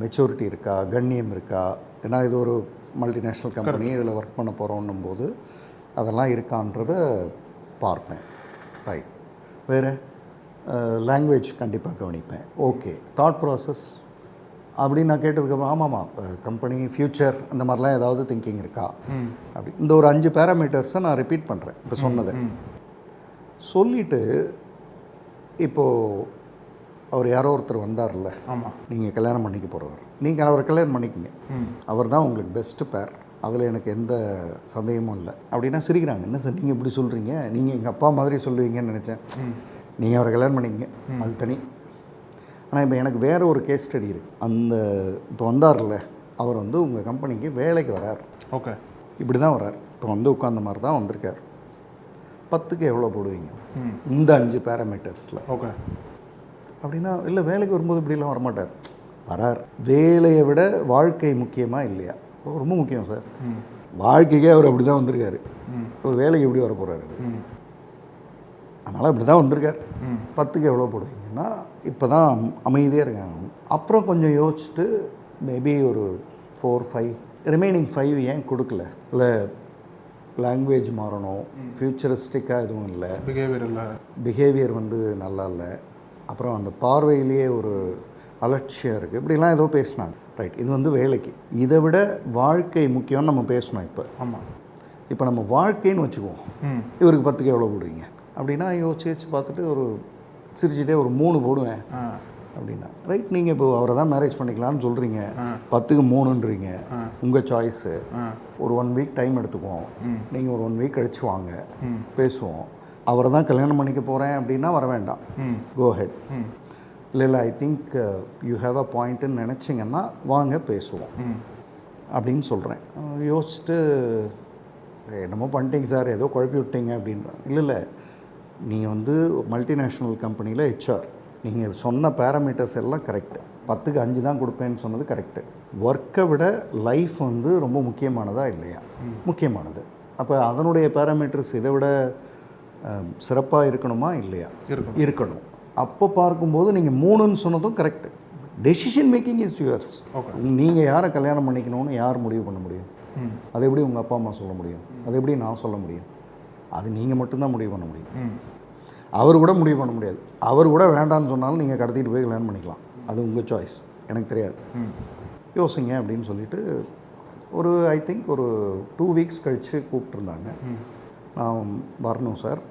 மெச்சூரிட்டி இருக்கா, கண்ணியம் இருக்கா. ஏன்னா இது ஒரு மல்டிநேஷ்னல் கம்பெனி, இதில் ஒர்க் பண்ண போகிறோன்னும் போது அதெல்லாம் இருக்கான்றதை பார்ப்பேன், ரைட். வேறு லாங்குவேஜ் கண்டிப்பாக கவனிப்பேன், ஓகே. தாட் ப்ராசஸ் அப்படின்னு நான் கேட்டதுக்கப்புறம் ஆமாம்மா கம்பெனி ஃப்யூச்சர் அந்த மாதிரிலாம் ஏதாவது திங்கிங் இருக்கா அப்படி இந்த ஒரு 5 பேராமீட்டர்ஸை நான் ரிப்பீட் பண்ணுறேன் இப்போ சொன்னதை சொல்லிவிட்டு இப்போது அவர் யாரோ ஒருத்தர் வந்தார்ல, ஆமாம், நீங்கள் கல்யாணம் பண்ணிக்க போகிறவர், நீங்கள் அவரை கல்யாணம் பண்ணிக்கிங்க, அவர் தான் உங்களுக்கு பெஸ்ட்டு பேர், அதில் எனக்கு எந்த சந்தேகமும் இல்லை அப்படின்னா சிரிக்கிறாங்க. என்ன சார் நீங்கள் இப்படி சொல்கிறீங்க, நீங்கள் எங்கள் அப்பா மாதிரி சொல்லுவீங்கன்னு நினச்சேன். நீங்கள் அவரை கல்யாணம் பண்ணிக்கங்க, அது தனி. ஆனால் இப்போ எனக்கு வேறு ஒரு கேஸ் ஸ்டடி இருக்குது. அந்த இப்போ வந்தார்ல அவர் வந்து உங்கள் கம்பெனிக்கு வேலைக்கு வரார். ஓகே, இப்படி தான் வரார். இப்போ வந்து உட்காந்த மாதிரி தான் வந்திருக்கார். 10க்கு எவ்வளோ போடுவீங்க இந்த 5 பேராமீட்டர்ஸில்? ஓகே அப்படின்னா இல்லை வேலைக்கு வரும்போது இப்படிலாம் வரமாட்டார், வரார். வேலையை விட வாழ்க்கை முக்கியமாக இல்லையா? ரொம்ப முக்கியம் சார். வாழ்க்கைக்கே அவர் அப்படி தான் வந்திருக்காரு. ஒரு வேலைக்கு எப்படி வர போகிறாரு? அதனால் இப்படி தான் வந்திருக்கார். 10க்கு எவ்வளோ போடுவீங்கன்னா இப்போ தான் அமைதியாக இருக்காங்க. அப்புறம் கொஞ்சம் யோசிச்சுட்டு மேபி ஒரு 4, 5 ரிமைனிங் 5 ஏன் கொடுக்கல? இல்லை லாங்குவேஜ் மாறணும், ஃப்யூச்சரிஸ்டிக்காக எதுவும் இல்லை, பிஹேவியர் வந்து நல்லா இல்லை, அப்புறம் அந்த பார்வையிலேயே ஒரு அலட்சியம் இருக்குது, இப்படிலாம் ஏதோ பேசினாங்க. ரைட், இது வந்து வேலைக்கு. இதை விட வாழ்க்கை முக்கியம்னு நம்ம பேசணும். இப்போ ஆமாம், இப்போ நம்ம வாழ்க்கைன்னு வச்சுக்குவோம். இவருக்கு 10க்கு எவ்வளோ போடுவீங்க அப்படின்னா யோசிச்சு பார்த்துட்டு ஒரு சிரிச்சுட்டே ஒரு 3 போடுவேன் அப்படின்னா, ரைட், நீங்கள் இப்போ அவரை தான் மேரேஜ் பண்ணிக்கலான்னு சொல்கிறீங்க, 10க்கு 3ன்றீங்க, உங்கள் சாய்ஸு. ஒரு 1 வீக் டைம் எடுத்துக்குவோம், நீங்கள் ஒரு 1 வீக் கழிச்சு வாங்க, பேசுவோம். அவரை தான் கல்யாணம் பண்ணிக்க போகிறேன் அப்படின்னா வர வேண்டாம், கோ ஹெட். இல்லை I think you have a பாயிண்ட்டுன்னு நினச்சிங்கன்னா வாங்க பேசுவோம் அப்படின்னு சொல்கிறேன். யோசிச்சுட்டு என்னமோ பண்ணிட்டீங்க சார், ஏதோ குழப்பி விட்டீங்க அப்படின்றாங்க. இல்லை நீங்கள் வந்து மல்டிநேஷ்னல் கம்பெனியில் HR, நீங்கள் சொன்ன பேராமீட்டர்ஸ் எல்லாம் கரெக்டு. 10க்கு 5 தான் கொடுப்பேன்னு சொன்னது கரெக்டு. ஒர்க்கை விட லைஃப் வந்து ரொம்ப முக்கியமானதா இல்லையா? முக்கியமானது. அப்போ அதனுடைய பேராமீட்டர்ஸ் இதை விட சிறப்பாக இருக்கணுமா இல்லையா? இருக்கணும். அப்போ பார்க்கும்போது நீங்கள் 3ன்னு சொன்னதும் correct. Decision making is yours. நீங்கள் யாரை கல்யாணம் பண்ணிக்கணும்னு யார் முடிவு பண்ண முடியும்? அது எப்படி உங்கள் அப்பா அம்மா சொல்ல முடியும்? அது எப்படி நான் சொல்ல முடியும்? அது நீங்கள் மட்டும்தான் முடிவு பண்ண முடியும். அவர் கூட முடிவு பண்ண முடியாது. அவர் கூட வேண்டான்னு சொன்னாலும் நீங்கள் கடத்திட்டு போய் கல்யாணம் பண்ணிக்கலாம், அது உங்கள் சாய்ஸ், எனக்கு தெரியாது, யோசிங்க அப்படின்னு சொல்லிட்டு ஒரு ஐ திங்க் ஒரு 2 வீக்ஸ் கழித்து கூப்பிட்ருந்தாங்க. நான் வரணும் சார்,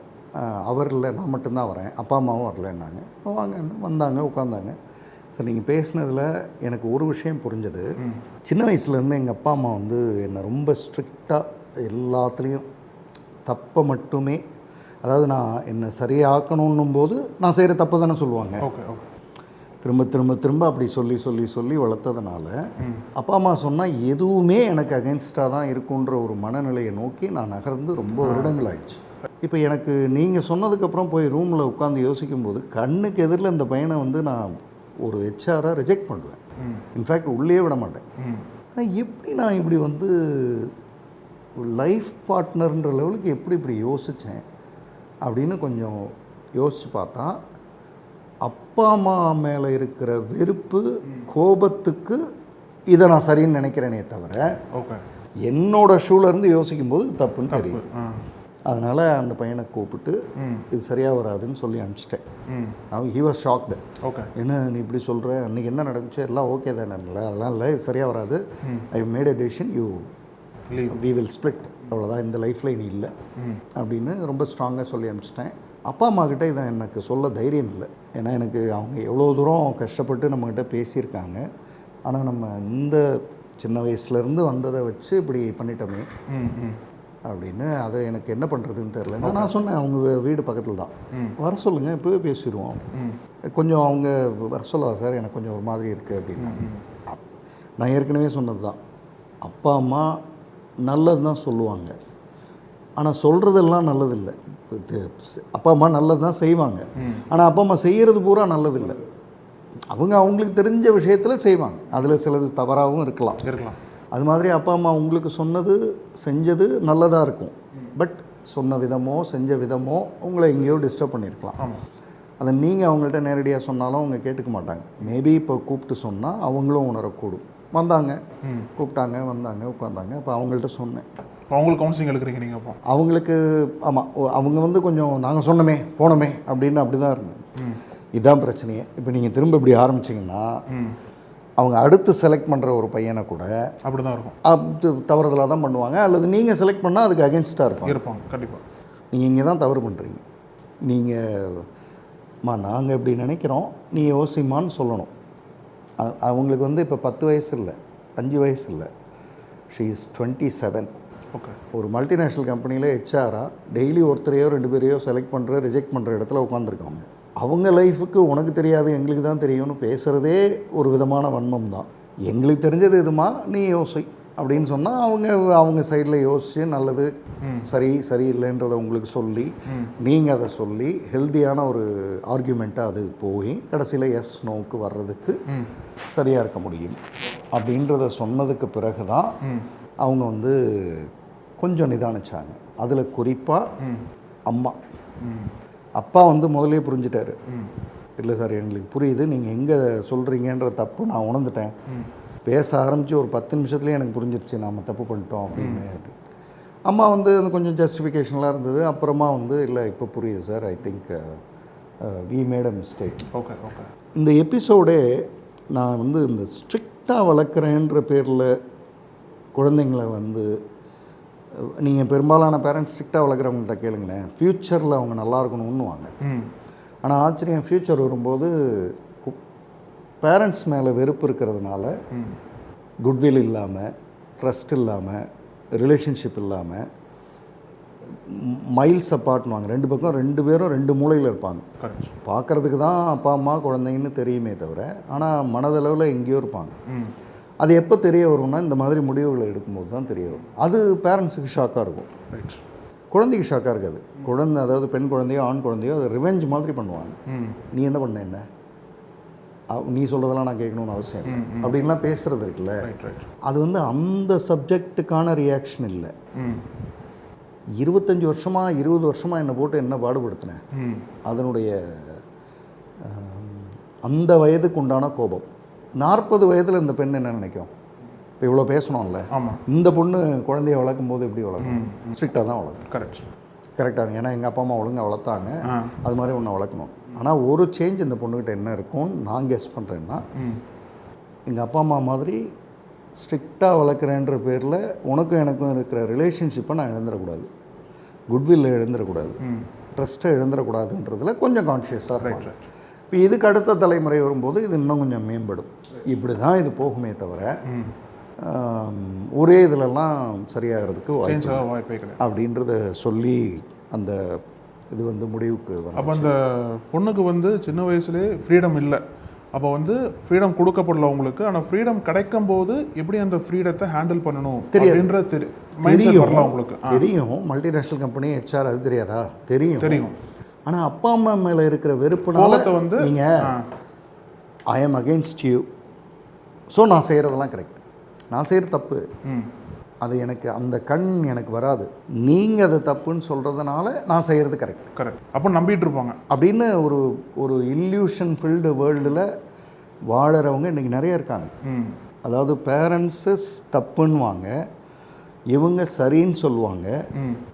அவர் இல்லை நான் மட்டும்தான் வரேன், அப்பா அம்மாவும் வரலன்னாங்க. வாங்க, வந்தாங்க, உட்காந்தாங்க. சார் நீங்கள் பேசினதில் எனக்கு ஒரு விஷயம் புரிஞ்சது. சின்ன வயசுலேருந்து எங்கள் அப்பா அம்மா வந்து என்னை ரொம்ப ஸ்ட்ரிக்டாக எல்லாத்துலேயும் தப்பை மட்டுமே, அதாவது நான் என்னை சரியாக்கணும் போது நான் செய்கிற தப்பு தானே சொல்லுவாங்க. திரும்ப திரும்ப திரும்ப அப்படி சொல்லி சொல்லி சொல்லி வளர்த்ததுனால அப்பா அம்மா சொன்னால் எதுவுமே எனக்கு அகென்ஸ்டாக தான் இருக்குன்ற ஒரு மனநிலையை நோக்கி நான் நகர்ந்து ரொம்ப வருடங்கள் ஆயிடுச்சு. இப்போ எனக்கு நீங்கள் சொன்னதுக்கப்புறம் போய் ரூமில் உட்காந்து யோசிக்கும்போது கண்ணுக்கு எதிரில் இந்த பையனை வந்து நான் ஒரு HR-ஆ ரிஜெக்ட் பண்ணுவேன். இன்ஃபேக்ட் உள்ளே விட மாட்டேன். ஆனால் எப்படி நான் இப்படி வந்து லைஃப் பார்ட்னர்ன்ற லெவலுக்கு எப்படி இப்படி யோசித்தேன் அப்படின்னு கொஞ்சம் யோசித்து பார்த்தா, அப்பா அம்மா மேலே இருக்கிற வெறுப்பு, கோபத்துக்கு இதை நான் சரின்னு நினைக்கிறேனே தவிர என்னோட ஷூலேருந்து யோசிக்கும்போது தப்புன்னு தெரியுது. அதனால் அந்த பையனை கூப்பிட்டு இது சரியாக வராதுன்னு சொல்லி அனுப்பிச்சிட்டேன். அவன் ஹி வாஸ் ஷாக்டு. என்ன நீ இப்படி சொல்கிற, அன்றைக்கி என்ன நடந்துச்சு, எல்லாம் ஓகே தானே, இல்லை அதெல்லாம் இல்லை, இது சரியாக வராது, I made a decision, you we will split, அவ்வளோதான், இந்த லைஃப்பில் இனி இல்லை அப்படின்னு ரொம்ப ஸ்ட்ராங்காக சொல்லி அனுப்பிச்சிட்டேன். அப்பா அம்மாக்கிட்ட இதை எனக்கு சொல்ல தைரியம் இல்லை. ஏன்னா எனக்கு அவங்க எவ்வளோ தூரம் கஷ்டப்பட்டு நம்மக்கிட்ட பேசியிருக்காங்க. ஆனால் நம்ம இந்த சின்ன வயசுலேருந்து வந்ததை வச்சு இப்படி பண்ணிட்டோமே அப்படின்னு, அதை எனக்கு என்ன பண்ணுறதுன்னு தெரில. நான் சொன்னேன், அவங்க வீடு பக்கத்தில் தான், வர சொல்லுங்கள், இப்போவே பேசிடுவோம், கொஞ்சம் அவங்க வர சொல்லவா சார், எனக்கு கொஞ்சம் ஒரு மாதிரி இருக்குது அப்படின்னா. நான் ஏற்கனவே சொன்னது தான், அப்பா அம்மா நல்லது தான் சொல்லுவாங்க, ஆனால் சொல்கிறதெல்லாம் நல்லதில்லை. அப்பா அம்மா நல்லது தான் செய்வாங்க, ஆனால் அப்பா அம்மா செய்கிறது பூரா நல்லதில்லை. அவங்க அவங்களுக்கு தெரிஞ்ச விஷயத்தில் செய்வாங்க, அதில் சிலது தவறாகவும் இருக்கலாம். அது மாதிரி அப்பா அம்மா உங்களுக்கு சொன்னது செஞ்சது நல்லதாக இருக்கும், பட் சொன்ன விதமோ செஞ்ச விதமோ உங்களை எங்கேயோ டிஸ்டர்ப் பண்ணியிருக்கலாம். அதை நீங்கள் அவங்கள்ட்ட நேரடியாக சொன்னாலும் அவங்க கேட்டுக்க மாட்டாங்க. மேபி இப்போ கூப்பிட்டு சொன்னால் அவங்களும் உணரக்கூடும். வந்தாங்க, கூப்பிட்டாங்க, வந்தாங்க, உட்காந்தாங்க. அப்போ அவங்கள்ட்ட சொன்னேன், அவங்களுக்கு கவுன்சிலிங் எடுக்கிறீங்க நீங்கள்? அப்போ அவங்களுக்கு ஆமாம், அவங்க வந்து கொஞ்சம் நாங்கள் சொன்னோமே போனோமே அப்படின்னு அப்படி தான் இருந்தது. இதுதான் பிரச்சனையே. இப்போ நீங்கள் திரும்ப இப்படி ஆரம்பிச்சிங்கன்னா அவங்க அடுத்து செலக்ட் பண்ணுற ஒரு பையனை கூட அப்படி தான் இருக்கும், அது தவறுதலாக தான் பண்ணுவாங்க, அல்லது நீங்கள் செலக்ட் பண்ணால் அதுக்கு அகென்ஸ்டாக இருப்பாங்க. கண்டிப்பாக. நீங்கள் இங்கே தான் தவறு பண்ணுறீங்க. நாங்கள் இப்படி நினைக்கிறோம், நீ யோசிமான்னு சொல்லணும். அவங்களுக்கு வந்து இப்போ 10 வயசு இல்லை, 5 வயசு இல்லை, ஷீ இஸ் 27. ஓகே. ஒரு மல்டிநேஷ்னல் கம்பெனியில் ஹெச்ஆராக டெய்லி ஒருத்தரையோ 2 பேரையோ செலக்ட் பண்ணுற ரிஜெக்ட் பண்ணுற இடத்துல உட்காந்துருக்காங்க. அவங்க லைஃபுக்கு உனக்கு தெரியாது எங்களுக்கு தான் தெரியும்னு பேசுகிறதே ஒரு விதமான வன்மம் தான். எங்களுக்கு தெரிஞ்சது எதுமா நீ யோசி அப்படின்னு சொன்னால் அவங்க சைடில் யோசித்து நல்லது சரி இல்லைன்றதை உங்களுக்கு சொல்லி நீங்கள் அதை சொல்லி ஹெல்த்தியான ஒரு ஆர்கியூமெண்ட்டாக அது போய் கடைசியில் எஸ் நோக்கு வர்றதுக்கு சரியாக இருக்க முடியும் அப்படின்றத சொன்னதுக்கு பிறகு தான் அவங்க வந்து கொஞ்சம் நிதானிச்சாங்க. அதில் குறிப்பாக அம்மா. அப்பா வந்து முதலே புரிஞ்சுட்டாரு, இல்லை சார் எங்களுக்கு புரியுது நீங்கள் எங்கே சொல்கிறீங்கன்ற தப்பு நான் உணர்ந்துட்டேன், பேச ஆரம்பித்து ஒரு 10 நிமிஷத்துலேயே எனக்கு புரிஞ்சிருச்சு நாம் தப்பு பண்ணிட்டோம் அப்படின்னு. அம்மா வந்து கொஞ்சம் ஜஸ்டிஃபிகேஷன்லாம் இருந்தது. அப்புறமா வந்து இல்லை இப்போ புரியுது sir, I think we made a mistake. Okay. இந்த எபிசோடே நான் வந்து இந்த ஸ்ட்ரிக்டாக வளர்க்குறேன்ற பேரில் குழந்தைங்களை வந்து நீங்கள் பெரும்பாலான பேரண்ட்ஸ் ஸ்ட்ரிக்டாக வளர்க்குறவங்கள்ட்ட கேளுங்களேன், ஃப்யூச்சரில் அவங்க நல்லா இருக்கணும்னுவாங்க. ஆனால் ஆச்சரியம், ஃப்யூச்சர் வரும்போது பேரண்ட்ஸ் மேலே வெறுப்பு இருக்கிறதுனால குட்வில் இல்லாமல், ட்ரஸ்ட் இல்லாமல், ரிலேஷன்ஷிப் இல்லாமல் மைல்ஸ் அப்பார்ட்னுவாங்க. 2 பக்கம் 2 பேரும் 2 மூலையில் இருப்பாங்க. பார்க்குறதுக்கு தான் அப்பா அம்மா குழந்தைங்கன்னு தெரியுமே தவிர ஆனால் மனதளவில் எங்கேயோ இருப்பாங்க. அது எப்போ தெரிய வரும்னா இந்த மாதிரி முடிவுகளை எடுக்கும்போது தான் தெரிய வரும். அது பேரண்ட்ஸுக்கு ஷாக்காக இருக்கும், குழந்தைக்கு ஷாக்காக இருக்காது. குழந்தை, அதாவது பெண் குழந்தையோ ஆண் குழந்தையோ, அது ரிவெஞ்ச் மாதிரி பண்ணுவாங்க. நீ என்ன பண்ண, என்ன நீ சொல்கிறதெல்லாம் நான் கேட்கணும்னு அவசியம் இல்லை அப்படின்லாம் பேசுகிறது இருக்குல்ல, அது வந்து அந்த சப்ஜெக்டுக்கான ரியாக்ஷன் இல்லை. 25 வருஷமாக 20 வருஷமாக என்னை போட்டு என்ன பாடுபடுத்தினேன், அதனுடைய அந்த வயதுக்கு உண்டான கோபம். 40 வயதில் இந்த பெண் என்ன நினைக்கும், இப்போ இவ்வளோ பேசணும்ல, இந்த பொண்ணு குழந்தைய வளர்க்கும் போது எப்படி வளர்க்கணும், ஸ்ட்ரிக்டாக தான் வளர்க்கணும். கரெக்டாக, ஏன்னா எங்கள் அப்பா அம்மா ஒழுங்காக வளர்த்தாங்க, அது மாதிரி ஒன்று வளர்க்கணும். ஆனால் ஒரு சேஞ்ச் இந்த பொண்ணுக்கிட்ட என்ன இருக்கும்னு நான் கெஸ் பண்ணுறேன்னா, எங்கள் அப்பா அம்மா மாதிரி ஸ்ட்ரிக்டாக வளர்க்குறேன்ற பேரில் உனக்கும் எனக்கும் இருக்கிற ரிலேஷன்ஷிப்பை நான் இழந்துடக்கூடாது, குட்வில் இழந்துடக்கூடாது, ட்ரஸ்ட்டை இழந்துடக்கூடாதுன்றதுல கொஞ்சம் கான்ஷியஸாக இருக்கும். இப்போ இதுக்கு அடுத்த தலைமுறை வரும்போது இது இன்னும் கொஞ்சம் மேம்படும். இப்படி தான் இது போகுமே தவிர ஒரே இதிலெல்லாம் சரியாகிறதுக்கு வாய்ப்பு அப்படின்றத சொல்லி அந்த இது வந்து முடிவுக்கு வரும். அப்போ அந்த பொண்ணுக்கு வந்து சின்ன வயசுலேயே ஃப்ரீடம் இல்லை, அப்போ வந்து ஃப்ரீடம் கொடுக்கப்படல உங்களுக்கு. ஆனால் ஃப்ரீடம் கிடைக்கும் போது எப்படி அந்த ஃப்ரீடத்தை ஹேண்டில் பண்ணணும் தெரியும் உங்களுக்கு. தெரியும், மல்டிநேஷ்னல் கம்பெனி ஹெச்ஆர் அது தெரியாதா? தெரியும். ஆனால் அப்பா அம்மா மேலே இருக்கிற வெறுப்புனால வந்து நீங்கள் I am against you, so நான் செய்கிறதெல்லாம் கரெக்ட், நான் செய்கிற தப்பு, அது எனக்கு அந்த கண் எனக்கு வராது, நீங்கள் அது தப்புன்னு சொல்கிறதுனால நான் செய்கிறது கரெக்ட் அப்போ நம்பிட்டு இருப்பாங்க அப்படின்னு ஒரு இல்யூஷன் ஃபில்டு வேர்ல்டில் வாழறவங்க இன்றைக்கி நிறைய இருக்காங்க. அதாவது பேரண்ட்ஸஸ் தப்புன்னுவாங்க, இவங்க சரின்னு சொல்லுவாங்க.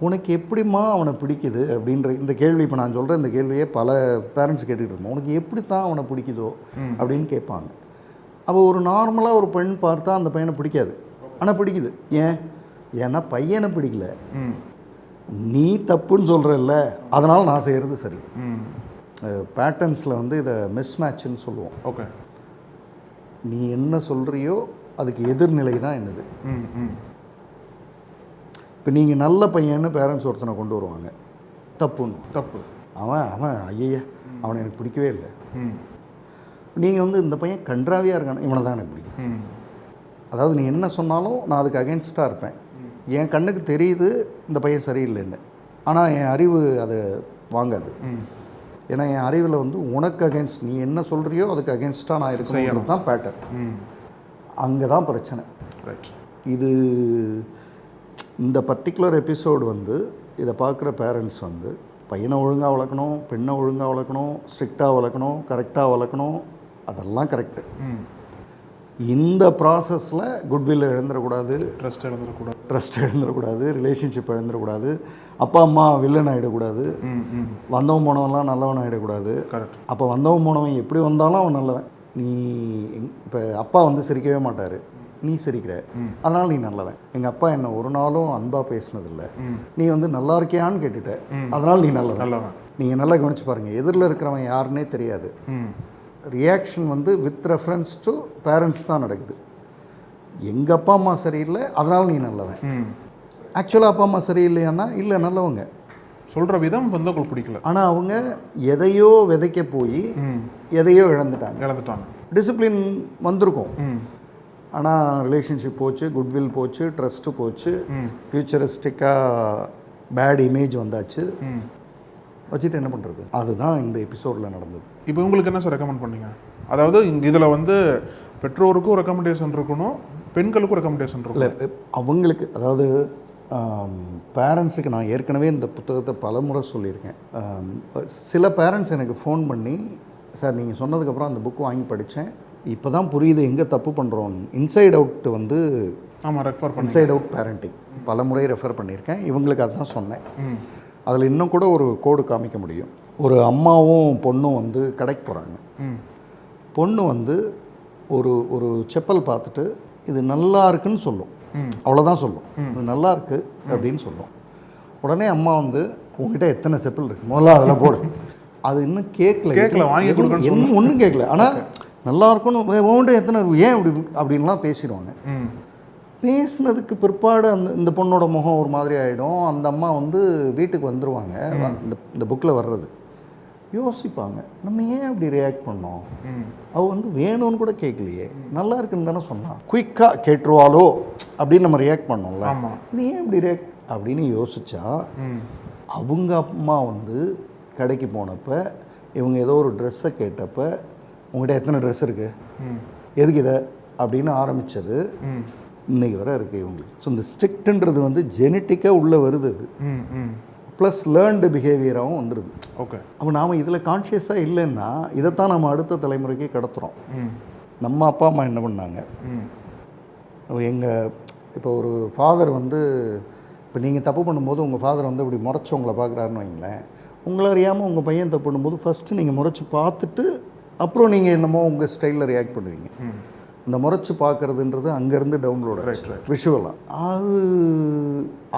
உனக்கு எப்படிம்மா அவனை பிடிக்குது அப்படின்ற இந்த கேள்வி, இப்போ நான் சொல்கிறேன் இந்த கேள்வியே பல பேரண்ட்ஸ் கேட்டுக்கிட்டு இருப்போம், உனக்கு எப்படி தான் அவனை பிடிக்குதோ அப்படின்னு கேட்பாங்க. அப்போ ஒரு நார்மலாக ஒரு பெண் பார்த்தா அந்த பையனை பிடிக்காது, ஆனால் பிடிக்குது. ஏன்னா பையனை பிடிக்கல, நீ தப்புன்னு சொல்கிறல்ல, அதனால் நான் செய்கிறது சரி. பேட்டர்ன்ஸில் வந்து இதை மிஸ் மேட்ச்னு சொல்லுவோம். ஓகே, நீ என்ன சொல்கிறியோ அதுக்கு எதிர்நிலை தான் என்னது. இப்போ நீங்கள் நல்ல பையன்னு பேரண்ட்ஸ் ஒருத்தனை கொண்டு வருவாங்க, தப்பு அவன் ஐயா அவனை எனக்கு பிடிக்கவே இல்லை. நீங்கள் வந்து இந்த பையன் கன்றாவியாக இருக்கான, இவனை தான் எனக்கு பிடிக்கும். அதாவது நீ என்ன சொன்னாலும் நான் அதுக்கு அகென்ஸ்டாக இருப்பேன். என் கண்ணுக்கு தெரியுது இந்த பையன் சரியில்லைன்னு, ஆனால் என் அறிவு அதை வாங்காது. ஏன்னா என் அறிவில் வந்து உனக்கு அகென்ஸ்ட், நீ என்ன சொல்கிறியோ அதுக்கு அகென்ஸ்டாக நான் இருக்கணும் தான் பேட்டர்ன். அங்கே தான் பிரச்சனை. இது இந்த பர்டிகுலர் எபிசோடு வந்து இதை பார்க்குற பேரண்ட்ஸ் வந்து பையனை ஒழுங்காக வளர்க்கணும், பெண்ணை ஒழுங்காக வளர்க்கணும், ஸ்ட்ரிக்டாக வளர்க்கணும், கரெக்டாக வளர்க்கணும், அதெல்லாம் கரெக்டு. இந்த ப்ராசஸில் குட்வில் இழந்துடக்கூடாது, ட்ரஸ்ட் இழந்துடக்கூடாது, ரிலேஷன்ஷிப் இழந்துடக்கூடாது, அப்பா அம்மா வில்லன் ஆகிடக்கூடாது, வந்தவன் போனவன்லாம் நல்லவன் ஆகிடக்கூடாது. அப்போ வந்தவன் போனவன் எப்படி வந்தாலும் அவன் நல்லவன், நீ இப்போ அப்பா வந்து சிரிக்கவே மாட்டார், நீ சிரிக்கிற, அதனால் நீ நல்லவன். எங்கள் அப்பா என்னை ஒரு நாளும் அன்பாக பேசினதில்லை, நீ வந்து நல்லா இருக்கியான்னு கேட்டுட்ட, அதனால் நீ நல்லவன். நீங்கள் நல்லா கவனிச்சு பாருங்கள், எதிரில் இருக்கிறவன் யாருன்னே தெரியாது. ரியாக்ஷன் வந்து வித் ரெஃபரன்ஸ் டு பேரண்ட்ஸ் தான் நடக்குது. எங்கள் அப்பா அம்மா சரியில்லை அதனால் நீ நல்லவன். ஆக்சுவலாக அப்பா அம்மா சரியில்லையானா இல்லை நல்லவங்க, சொல்கிற விதம் வந்து உங்களுக்கு பிடிக்கல. ஆனால் அவங்க எதையோ விதைக்க போய் எதையோ இழந்துட்டாங்க. டிசிப்ளின் வந்திருக்கும், ஆனால் ரிலேஷன்ஷிப் போச்சு, குட்வில் போச்சு, ட்ரஸ்ட்டு போச்சு, ஃபியூச்சரிஸ்டிக்காக பேட் இமேஜ் வந்தாச்சு. வச்சுட்டு என்ன பண்ணுறது? அதுதான் இந்த எபிசோடில் நடந்தது. இப்போ உங்களுக்கு என்ன சார் ரெக்கமெண்ட் பண்ணீங்க? அதாவது இதில் வந்து பெற்றோருக்கும் ரெக்கமெண்டேஷன் இருக்கணும், பெண்களுக்கும் ரெக்கமெண்டேஷன் இருக்கும். இல்லை அவங்களுக்கு, அதாவது பேரண்ட்ஸுக்கு நான் ஏற்கனவே இந்த புத்தகத்தை பலமுறை சொல்லியிருக்கேன். சில பேரண்ட்ஸ் எனக்கு ஃபோன் பண்ணி, சார் நீங்கள் சொன்னதுக்கப்புறம் அந்த புக்கு வாங்கி படித்தேன், இப்போ தான் புரியுது எங்கே தப்பு பண்ணுறோம். இன்சைட் அவுட் வந்து இன்சைட் அவுட் பேரண்டிங் பல முறை ரெஃபர் பண்ணியிருக்கேன். இவங்களுக்கு அதுதான் சொன்னேன். அதில் இன்னும் கூட ஒரு கோடு காமிக்க முடியும். ஒரு அம்மாவும் பொண்ணும் வந்து கடைக்கு போகிறாங்க. பொண்ணு வந்து ஒரு செப்பல் பார்த்துட்டு இது நல்லா இருக்குன்னு சொல்லும், அவ்வளோதான் சொல்லும், இது நல்லா இருக்கு அப்படின்னு சொல்லும். உடனே அம்மா வந்து உங்ககிட்ட எத்தனை செப்பல் இருக்கு, முதல்ல அதெல்லாம் போடு. அது இன்னும் கேட்கல, ஒன்றும் கேட்கல, ஆனால் நல்லா இருக்குன்னு உங்கள்கிட்ட எத்தனை ஏன் அப்படின்லாம் பேசிடுவாங்க. பேசினதுக்கு பிற்பாடு இந்த பொண்ணோட முகம் ஒரு மாதிரி ஆகிடும். அந்த அம்மா வந்து வீட்டுக்கு வந்துடுவாங்க. இந்த புக்கில் வர்றது யோசிப்பாங்க, நம்ம ஏன் அப்படி ரியாக்ட் பண்ணோம், அவள் வந்து வேணும்னு கூட கேட்கலையே, நல்லா இருக்குன்னு தானே சொன்னான், குயிக்காக கேட்டுருவாளோ அப்படின்னு நம்ம ரியாக்ட் பண்ணோம்ல, இது ஏன் இப்படி ரியாக்ட் அப்படின்னு யோசிச்சா, அவங்க அம்மா வந்து கடைக்கு போனப்போ இவங்க ஏதோ ஒரு ட்ரெஸ்ஸை கேட்டப்போ உங்கள்கிட்ட எத்தனை ட்ரெஸ் இருக்குது, எதுக்கு இதை அப்படின்னு ஆரம்பித்தது இன்னைக்கு வர இருக்குது இவங்களுக்கு. ஸோ இந்த ஸ்ட்ரிக்ட்ன்றது வந்து ஜெனட்டிக்காக உள்ளே வருது, அது ப்ளஸ் லேர்ன்டு பிஹேவியராகவும் வந்துடுது. ஓகே, அப்போ நாம் இதில் கான்ஷியஸாக இல்லைன்னா இதைத்தான் நம்ம அடுத்த தலைமுறைக்கு கடத்துகிறோம். நம்ம அப்பா அம்மா என்ன பண்ணாங்க, இப்போ ஒரு ஃபாதர் வந்து, இப்போ நீங்கள் தப்பு பண்ணும்போது உங்கள் ஃபாதர் வந்து இப்படி முறைச்சி உங்களை பார்க்குறாருன்னு வைங்களேன், உங்களை அறியாமல் உங்கள் பையன் தப்பு பண்ணும்போது ஃபஸ்ட்டு நீங்கள் முறைச்சி பார்த்துட்டு அப்புறம் நீங்கள் என்னமோ உங்கள் ஸ்டைலில் ரியாக்ட் பண்ணுவீங்க. இந்த முறைச்சி பார்க்குறதுன்றது அங்கேருந்து டவுன்லோடு விஷுவலாக, அது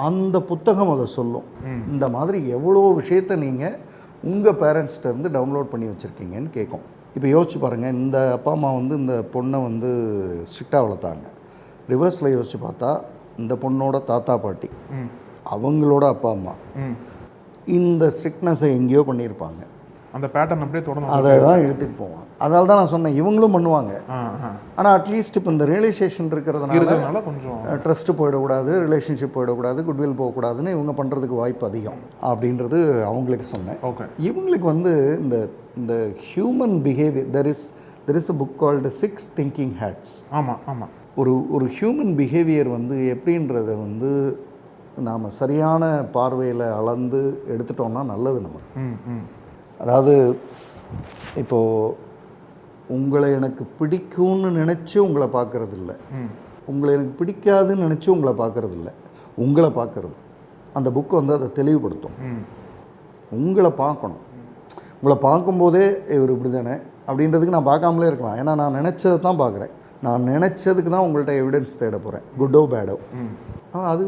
அந்த புத்தகம் அதை சொல்லும். இந்த மாதிரி எவ்வளோ விஷயத்த நீங்கள் உங்கள் பேரண்ட்ஸ்கிட்டருந்து டவுன்லோட் பண்ணி வச்சுருக்கீங்கன்னு கேட்கும். இப்போ யோசிச்சு பாருங்கள், இந்த அப்பா அம்மா வந்து இந்த பொண்ணை வந்து ஸ்ட்ரிக்டாக வளர்த்தாங்க. ரிவர்ஸில் யோசிச்சு பார்த்தா இந்த பொண்ணோட தாத்தா பாட்டி, அவங்களோட அப்பா அம்மா இந்த ஸ்ட்ரிக்ட்னஸை எங்கேயோ பண்ணியிருப்பாங்க. அந்த பேட்டர்ன் அப்படியே தொடர்ந்து அதை தான் எடுத்துகிட்டு போவாங்க. அதனால தான் நான் சொன்னேன் இவங்களும் பண்ணுவாங்க. ஆனால் அட்லீஸ்ட் இப்போ இந்த ரியலைசேஷன் இருக்கிறதுனால கொஞ்சம் ட்ரஸ்ட்டு போயிடக்கூடாது, ரிலேஷன்ஷிப் போயிடக்கூடாது, குட்வில் போகக்கூடாதுன்னு இவங்க பண்ணுறதுக்கு வாய்ப்பு அதிகம் அப்படின்றது அவங்களுக்கு சொன்னேன். ஓகே, இவங்களுக்கு வந்து இந்த human behaviour, there is a book called 6 Thinking Hats. ஆமாம், ஒரு ஹியூமன் பிஹேவியர் வந்து எப்படின்றத வந்து நாம் சரியான பார்வையில் அளந்து எடுத்துட்டோம்னா நல்லது நமக்கு. அதாவது இப்போது உங்களை எனக்கு பிடிக்கும்னு நினச்சி உங்களை பார்க்கறது இல்லை, உங்களை எனக்கு பிடிக்காதுன்னு நினச்சி உங்களை பார்க்கறது இல்லை, உங்களை பார்க்கறது. அந்த புக்கு வந்து அதை தெளிவுபடுத்தும். உங்களை பார்க்கணும், உங்களை பார்க்கும்போதே இவர் இப்படி தானே அப்படின்றதுக்கு நான் பார்க்காமலே இருக்கலாம். ஏன்னா நான் நினச்சதை தான் பார்க்குறேன், நான் நினச்சதுக்கு தான் உங்கள்கிட்ட எவிடன்ஸ் தேட போகிறேன், குட்டோ பேடோ. அது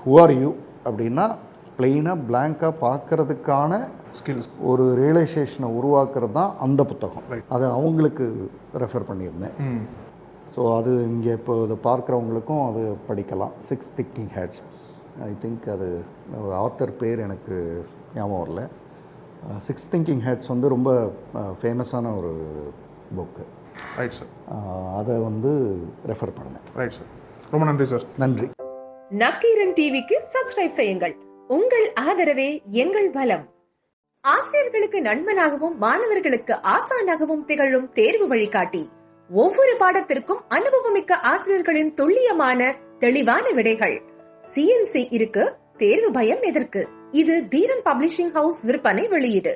ஹூ ஆர் யூ அப்படின்னா பிளெயினாக பிளாங்காக பார்க்கறதுக்கான ஸ்கில்ஸ், ஒரு ரியலைசேஷனை உருவாக்குறது தான் அந்த புத்தகம். அதை அவங்களுக்கு ரெஃபர் பண்ணியிருந்தேன். ஸோ அது இங்கே இப்போ இதை பார்க்குறவங்களுக்கும் அது படிக்கலாம். 6 Thinking Hats. ஐ திங்க் அது ஆத்தர் பேர் எனக்கு ஞாபகம் வரல. 6 Thinking Hats வந்து ரொம்ப ஃபேமஸான ஒரு புக்கு. ரைட் சார், அதை வந்து ரெஃபர் பண்ணேன். ரைட் சார், ரொம்ப நன்றி சார். நன்றி. நக்கீரன் டிவிக்கு சப்ஸ்கிரைப் செய்யுங்கள். உங்கள் ஆதரவே எங்கள் பலம். ஆசிரியர்களுக்கு நண்பனாகவும் மாணவர்களுக்கு ஆசானாகவும் திகழும் தேர்வு வழிகாட்டி. ஒவ்வொரு பாடத்திற்கும் அனுபவமிக்க ஆசிரியர்களின் துல்லியமான தெளிவான விடைகள். CNC இருக்கு, தேர்வு பயம் எதற்கு? இது தீரன் பப்ளிஷிங் ஹவுஸ் விற்பனை வெளியீடு.